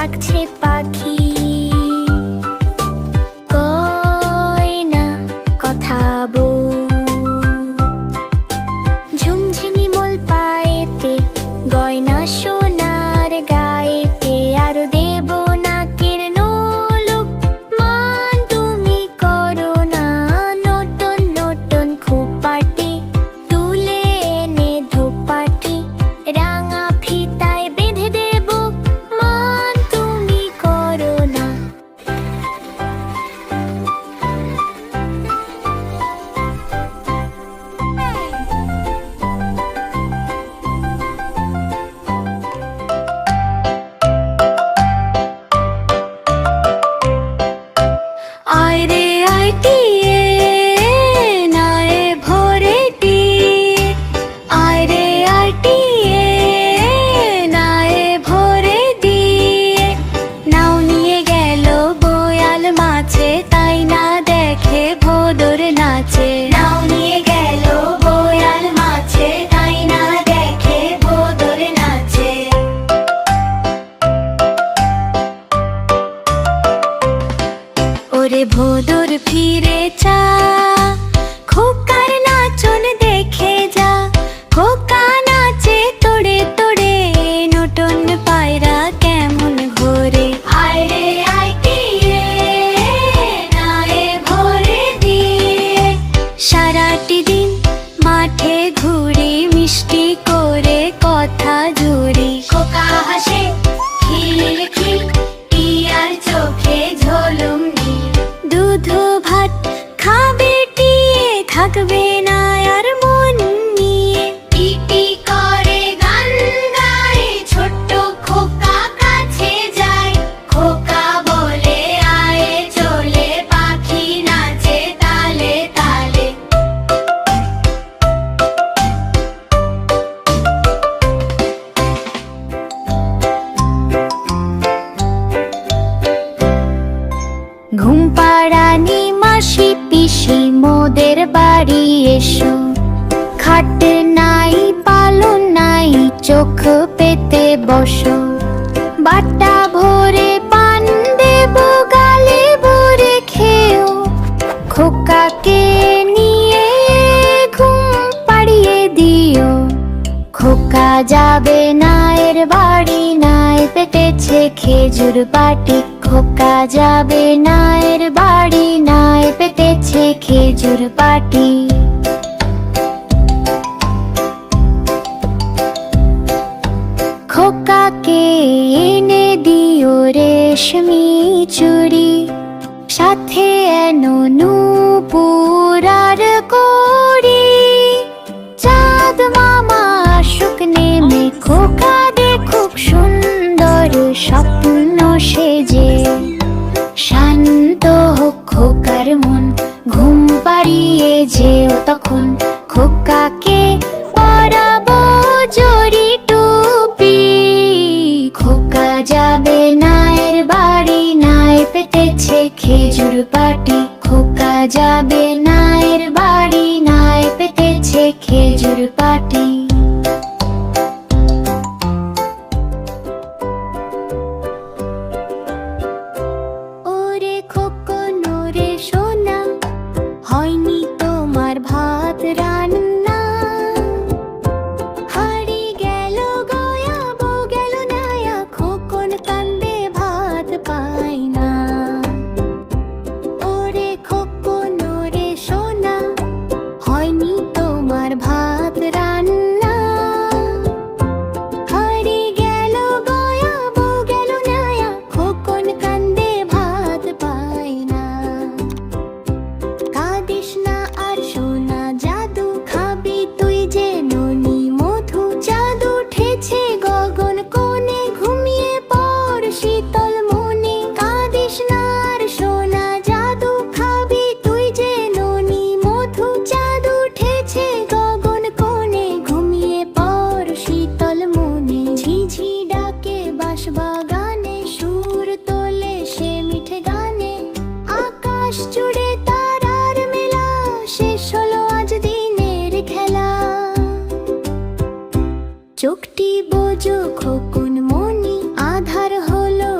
ডাকছে পাখি। গয়না কথা বল, ঝুমঝুমি মোল পায়েতে, গয়না সোনার গায়েতে, আর দেব নাকের নোলক। মান তুমি করো না নতুন নতুন খোপাটি, তুলে এনে ধোপাটি রাঙা ফিতায় বেঁধে দেব। মান তুমি করো না। আয় রে আয় টিয়ে, নায়ে ভোরে টিয়ে। আয় রে আয় টিয়ে, নায়ে ভোরে দিয়ে। নাও নিয়ে গেল বোয়াল মাছে, তাই না দেখে ভোদর নাচে। নাও নিয়ে গেল বোয়াল মাছে, তাই না দেখে ভোদর নাচে। ওরে ভোদর ফিরে চা, খোকার নাচন দেখে যা। খোকা নাচে তোড়ে তোড়ে, নতুন পায়রা কেমন ঘোরে। আয় রে আয় টিয়ে, নায়ে ভোরে দিয়ে। সারাটি দিন মাঠে ঘুরি, মিষ্টি করে কথা জুড়ি। খোকা হাসে খিল খিল, টিয়ার চোখে ঝোলুম নীল। দুধ ভাত খাবে টিয়ে, থাকবে না আর মন নিয়ে। টিটি করে গান গায়, ছোট্ট খোকা কাছে যায়। খোকা বলে আয় চলে, পাখি নাচে তালে তালে। ঘুম পাড়ানি মাসি পিসি মোদের বাড়ি এসো। খাট নাই পালন নাই, চোখ পেতে বসো। বাটা ভরে পান দেব, গালে ভরে খেও। খোকাকে নিয়ে ঘুম পাড়িয়ে দিও। খোকা যাবে না এর বাড়ি, নাই পেটেছে খেজুর পাটি। খোকা যাবে না এর বাড়ি, নাই পেটেছে খেজুর পাটি। খোকাকে এনে দিও রেশমি চুড়ি, সাথে এনো নূপুর আর কড়ি। চাঁদ মামা আসুক নেমে, খোকা দেখুক সুন্দর স্বপ্ন সেজে। শান্ত হোক খোকার মন, ঘুম পাড়িয়ে যেও তখন। খোকাকে পরাবো জরি টুপি। খোকা যাবে না এর বাড়ি, নাই পেটেছে খেজুর পাটি। খোকা যাবে না এর বাড়ি, নাই পেটেছে খেজুর পাটি। ওরে খোকন ওরে সোনা, হয়নি তোমার ভাত রান্না। হাড়ি গেল গয়াবো গেল নায়া, খোকন কান্দে ভাত পায় না। ওরে খোকন ওরে সোনা, হয়নি তোমার ভাত রান্না। হাড়ি গেল গয়াবো গেল নায়া, খোকন কান্দে ভাত পায় না। কাঁদিস না আর সোনা জাদু, খাবি তুই যে ননি মধু। চাঁদ উঠেছে গগন কোণে, ঘুমিয়ে পড় শীতল মনে। কাঁদিস না আর সোনা জাদু, খাবি তুই যে ননি মধু। চাঁদ উঠেছে গগন কোণে, ঘুমিয়ে পড় শীতল মনে। ঝিঝি ডাকে বাঁশবাগানে, সুর তোলে সে মিঠে গানে। আকাশ জুড়ে তারার মেলা, শেষ হলো আজ দিনের খেলা। চোখটি বোঝো খোকন মনি, আধার হলো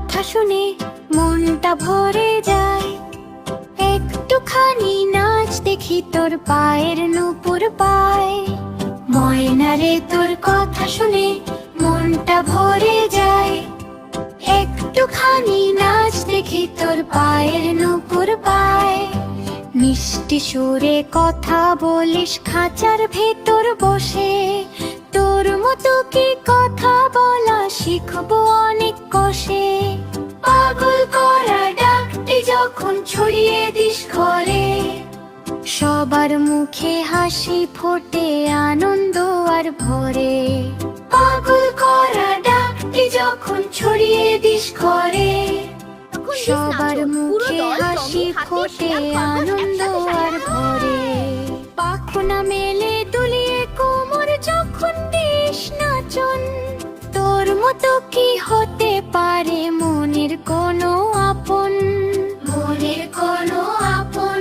কথা শুনে মনটা ভরে যায়। একটুখানি নাচ দেখি তোর পায়ের নূপুর পায়। ময়না রে তোর কথা শুনে মনটা ভরে যায়। একটুখানি নাচ দেখি তোর পায়ের নূপুর পায়। মিষ্টি সুরে কথা বলিস খাঁচার ভেতর বসে। তোর মতো কি কথা বলা শিখবো অনেক কষে। পাগল করা ডাকটি যখন ছড়িয়ে দিস ঘরে, সবার মুখে হাসি ফোটে আনন্দ আর ভরে। পাগল করা ডাকটি যখন ছড়িয়ে দিস ঘরে, সবার মুখে হাসি ফোটে আনন্দ আর ভরে। পাখনা মেলে দুলিয়ে কোমর যখন দিস নাচন, তোর মতো কি হতে পারে মনের কোনো আপন। মনের কোনো আপন।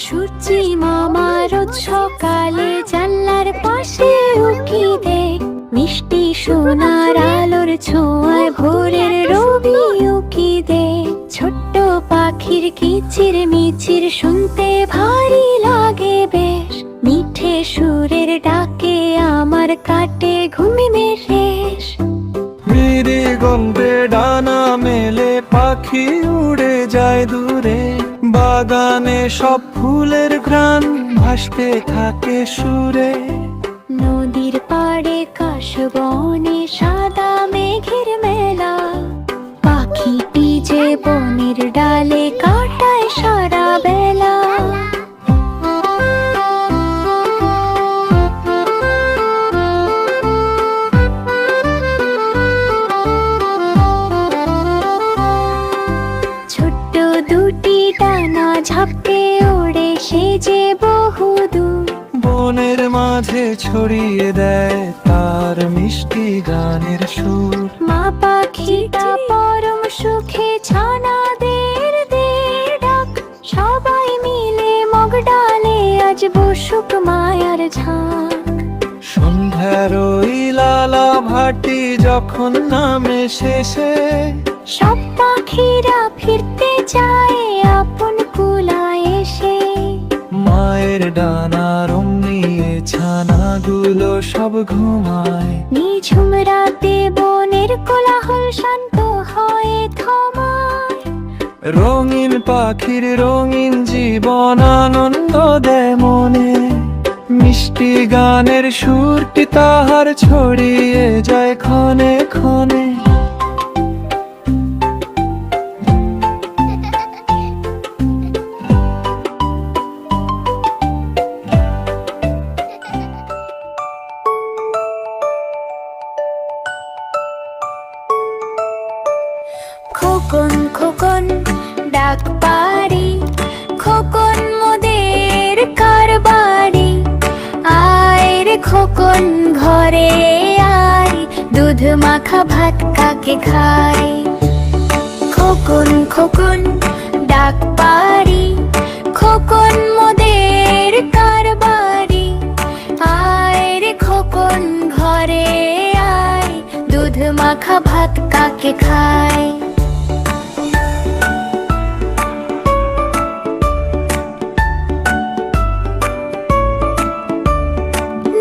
সূর্যি মামা রোজ সকালে জানলার পাশে উকি দেয়। মিষ্টি সোনার আলোর ছোঁয়ায় ভোরের রবি উকি দেয়। ছোট্ট পাখির কিচির মিচির শুনতে ভারী লাগে বেশ। মিঠে সুরের ডাকে আমার কাটে ঘুমিয়ে শেষ। মেরে গন্ধে ডানা মেলে পাখি উড়ে যায় দূরে। বাগানে সব ফুলের ঘ্রাণ ভাসতে থাকে সুরে। নদীর পাড়ে কাশবনে সাদা মেঘের মেলা। পাখিটি যে বনের ডালে কাটায় সারা বেলা। ছোট্ট দুটি ডানা ঝাপটে ওড়ে সে যে বহুদূর। বনের মাঝে ছড়িয়ে দেয় তার মিষ্টি গানের সুর। মা পাখিটা পরম সুখে ছানাদের ডাক। সবাই মিলে মগ ডালে আজ বসুক মায়ার ঝাঁক। সন্ধ্যার ওই লালা ভাটি যখন নামে শেষে, সব পাখিরা ফিরতে চায় আপন কুলায় এসে। মায়ের ডানা রং নিয়ে ছানাগুলো সব ঘুমায়। নিঝুম রাতে বনের কোলাহল শান্ত হয়ে থমায়। রঙিন পাখির রঙিন জীবন আনন্দ দেয় মনে। মিষ্টি গানের সুরটি তাহার ছড়িয়ে যায় ক্ষণে ক্ষণে। খোকন খোকন ডাক পারি, খোকন মোদের কারবারি। আয় রে খোকন ঘরে আয়, দুধ মাখা ভাত কাকে খায়। খোকন খোকন ডাক পারি, খোকন মোদের কারবারি। আয় রে খোকন ঘরে আয়, দুধ মাখা ভাত কাকে খায়।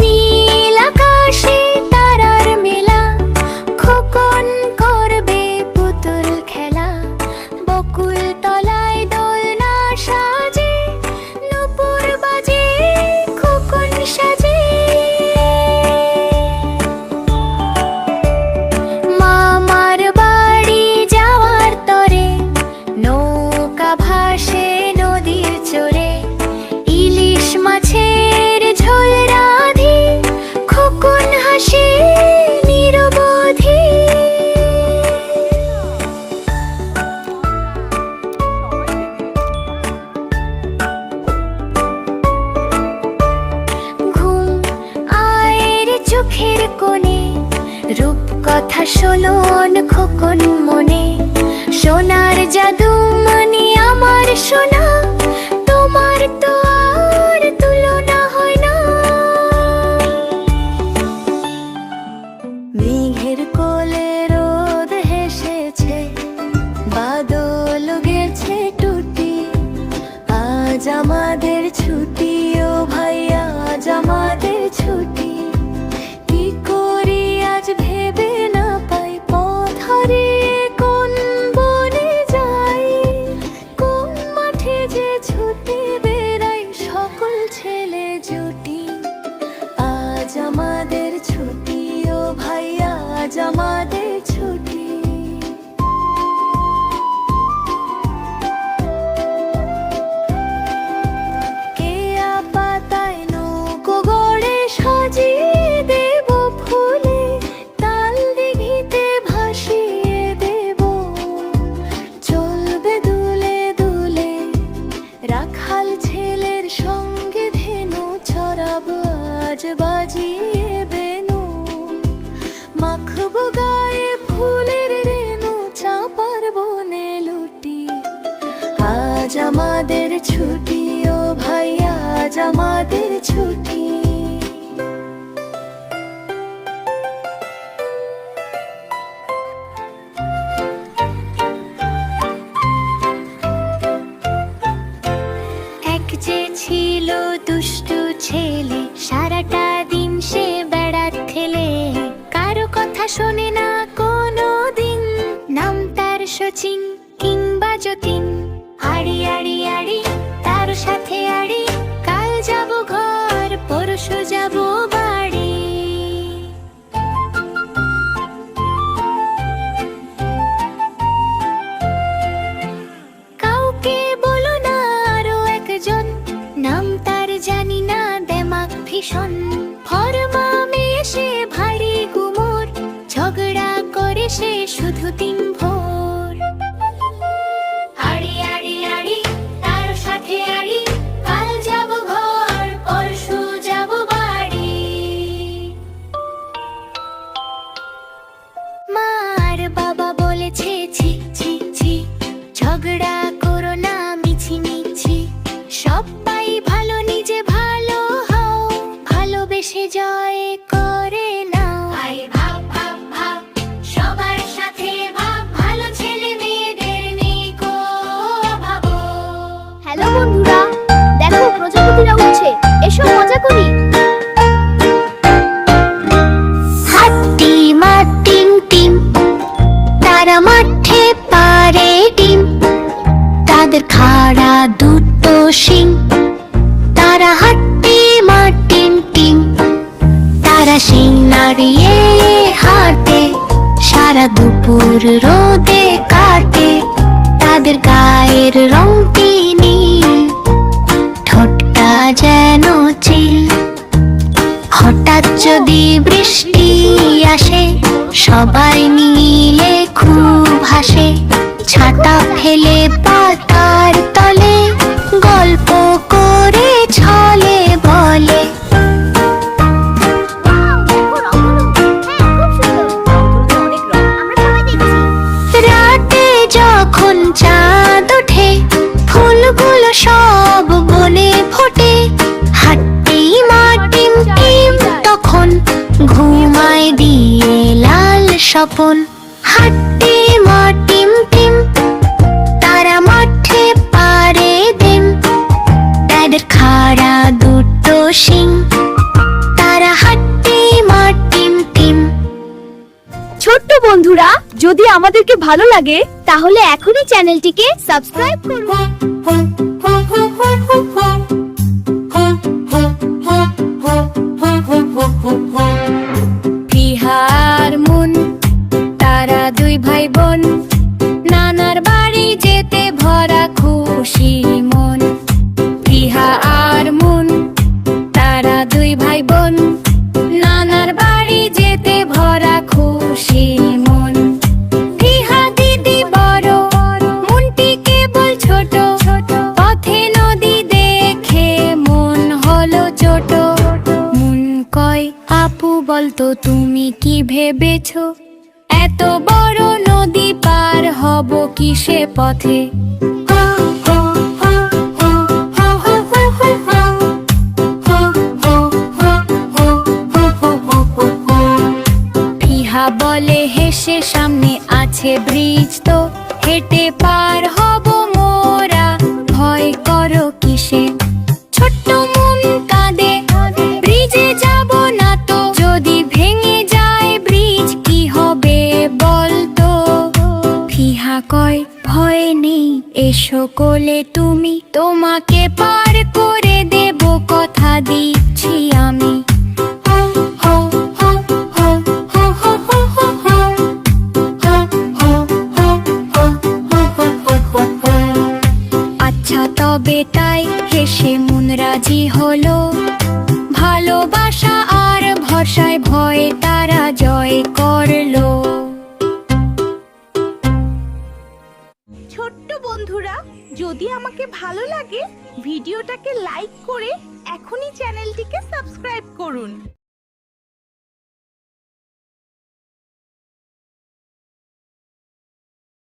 নীল আকাশে তারার মেলা, খোকন করবে পুতুল খেলা। বকুল তলায় দোলনা সাজে, নূপুর বাজে খোকন সাজে। মামার বাড়ি যাওয়ার তরে নৌকা ভাসে নদীর চরে। ইলিশ মাছের ঝোল রাধে খোকন হাসে নিরবধি। ঘুম আয়ের চোখের কোণে, রূপকথা শোনন খোকন মনে। সোনার জাদু মানে আমার সোনা, তোমার তো আর তুলনা। আমাদের ছুটি। এক যে ছিল দুষ্টু ছেলে, সারাটা দিন সে বেড়াত খেলে, কারো কথা শোনে না কোনো দিন, নাম তার শচীন কিংবা যতীন। আড়ি আড়ি আড়ি তার সাথে আড়ি, কাল যাব ঘর পরশু যাব বাড়ি। কাউকে বলো না আরো একজন, নাম তার জানি না দেমাক ভীষণ। ফরমা মেয়ে সে ভারী গুমোর, ঝগড়া করে সে শুধু দিন ভোর। আড়ি আড়ি আড়ি তার সাথে আড়ি, কাল যাব ঘর পরশু যাব বাড়ি। মার বাবা বলেছে ছি ছি ছি, ঝগড়া করো না মিছি মিছি। সবাই ভালো নিজে ভালো হও, ভালোবেসে জয় করে নাও। আই ভাব ভাব ভাব সবার সাথে ভাব, ভালো ছেলে মেয়েদের নেই কো অভাব। হ্যালো বন্ধুরা, দেখো প্রজাপতিরা উঠছে, এসো মজা করি। হাট্টি মাটিম টিম, তারা মাঠে পারে ডিম, তাদের খাড়া দুটো শিং। তারা হাট্টি মাটিম টিম, তারা শিং নাড়িয়ে হাঁটে, সারা দুপুর রোদে কাটে। তাদের গায়ের রংটি নীল, ঠোঁটটা যেন চিল। হঠাৎ যদি বৃষ্টি আসে, সবাই নীলে খুব হাসে। ছাতা ফেলে পাতার তলে, গল্প করে ছলে বলে। রাতে যখন চাঁদ ওঠে, ফুলগুলো সব বনে ফোটে। হাট্টি মাটিম টিম তখন ঘুমায় দিয়ে লাল স্বপন। হাট্টি মাটিম টিম, তারা মাঠে পারে ডিম, তাদের খাড়া দুটো শিং। তারা হাট্টি মাটিম টিম। ছোট্ট বন্ধুরা, যদি আমাদেরকে ভালো লাগে তাহলে এখনই চ্যানেলটিকে সাবস্ক্রাইব করুন। বিহার মুন, তারা দুই ভাই বোন, নানার বাড়ি যেতে ভরা খুশি মন। বিহা আর মুন, তারা দুই ভাই বোন, নানার বাড়ি যেতে ভরা খুশি মন। বিহা দিদি বড়, মনটি কেবল ছোট, পথে নদী দেখে মন হলো ছোট। মন কয় আপু বলতো তুমি কি ভেবেছো, এত বড় নদী পার হব কিসে পথে। ফিহা বলে হেসে সামনে আছে ব্রিজ, তো হেঁটে পার হব মোরা, ভয় করো কিসে। ছোট্ট মন কাঁদে, ব্রিজে যাব না তো, যদি ভেঙে যায় ব্রিজ কি হবে বলতো। ফিহা কয় ভয় নেই, এসো কোলে তুমি, তোমাকে পার করে দেব কথা দিচ্ছি আমি। আচ্ছা তবে তাই, হেসে মন রাজি হলো। ভালোবাসা আর ভরসায় ভয়ে তারা জয় করলো। ছোট্ট বন্ধুরা, যদি আমাকে ভালো লাগে ভিডিওটাকে লাইক করে এখনই চ্যানেলটিকে সাবস্ক্রাইব করুন।